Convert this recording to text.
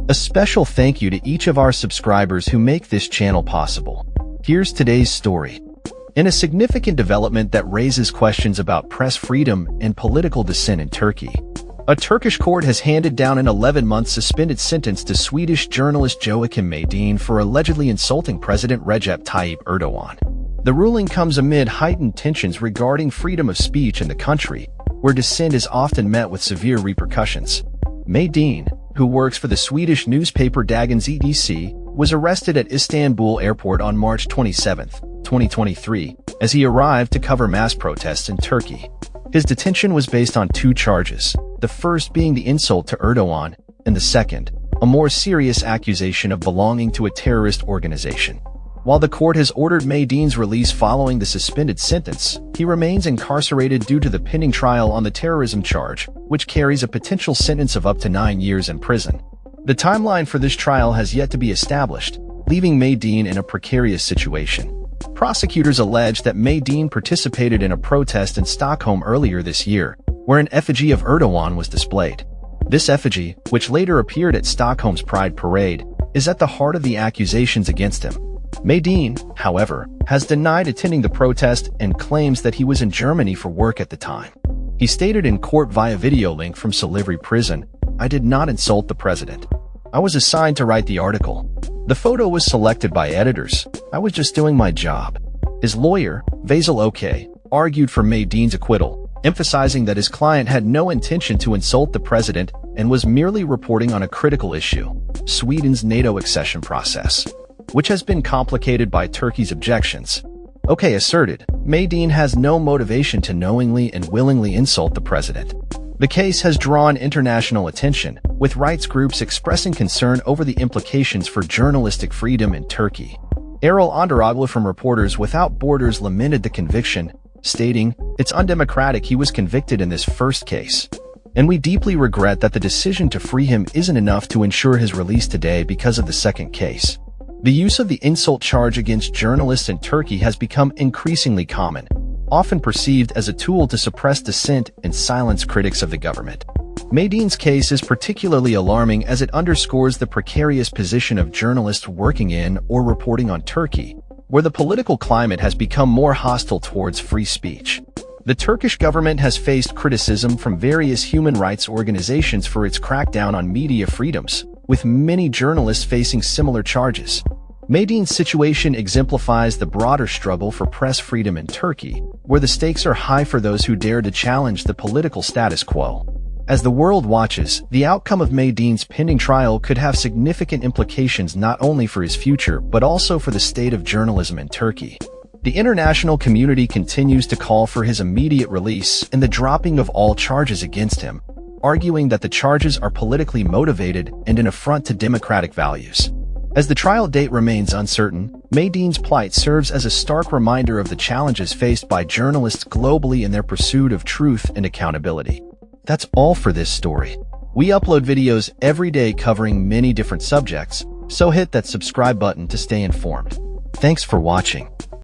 A special thank you to each of our subscribers who make this channel possible. Here's today's story. In a significant development that raises questions about press freedom and political dissent in Turkey, a Turkish court has handed down an 11-month suspended sentence to Swedish journalist Joakim Medin for allegedly insulting President Recep Tayyip Erdogan. The ruling comes amid heightened tensions regarding freedom of speech in the country, where dissent is often met with severe repercussions. Medin, who works for the Swedish newspaper Dagens EDC, was arrested at Istanbul airport on March 27, 2023, as he arrived to cover mass protests in Turkey. His detention was based on two charges, the first being the insult to Erdogan, and the second, a more serious accusation of belonging to a terrorist organization. While the court has ordered Medin's release following the suspended sentence, he remains incarcerated due to the pending trial on the terrorism charge, which carries a potential sentence of up to 9 years in prison. The timeline for this trial has yet to be established, leaving Medin in a precarious situation. Prosecutors allege that Medin participated in a protest in Stockholm earlier this year, where an effigy of Erdogan was displayed. This effigy, which later appeared at Stockholm's Pride Parade, is at the heart of the accusations against him. Medin, however, has denied attending the protest and claims that he was in Germany for work at the time. He stated in court via video link from Silivri prison, "I did not insult the president. I was assigned to write the article. The photo was selected by editors. I was just doing my job." His lawyer, Vasil Oke, argued for Medin's acquittal, emphasizing that his client had no intention to insult the president and was merely reporting on a critical issue, Sweden's NATO accession process, which has been complicated by Turkey's objections. Oke asserted, Medin has no motivation to knowingly and willingly insult the president. The case has drawn international attention, with rights groups expressing concern over the implications for journalistic freedom in Turkey. Erol Andaroglu from Reporters Without Borders lamented the conviction, stating, "It's undemocratic he was convicted in this first case. And we deeply regret that the decision to free him isn't enough to ensure his release today because of the second case." The use of the insult charge against journalists in Turkey has become increasingly common, often perceived as a tool to suppress dissent and silence critics of the government. Medin's case is particularly alarming as it underscores the precarious position of journalists working in or reporting on Turkey, where the political climate has become more hostile towards free speech. The Turkish government has faced criticism from various human rights organizations for its crackdown on media freedoms, with many journalists facing similar charges. Medin's situation exemplifies the broader struggle for press freedom in Turkey, where the stakes are high for those who dare to challenge the political status quo. As the world watches, the outcome of Medin's pending trial could have significant implications not only for his future but also for the state of journalism in Turkey. The international community continues to call for his immediate release and the dropping of all charges against him, arguing that the charges are politically motivated and an affront to democratic values. As the trial date remains uncertain, Medin's plight serves as a stark reminder of the challenges faced by journalists globally in their pursuit of truth and accountability. That's all for this story. We upload videos every day covering many different subjects, so hit that subscribe button to stay informed. Thanks for watching.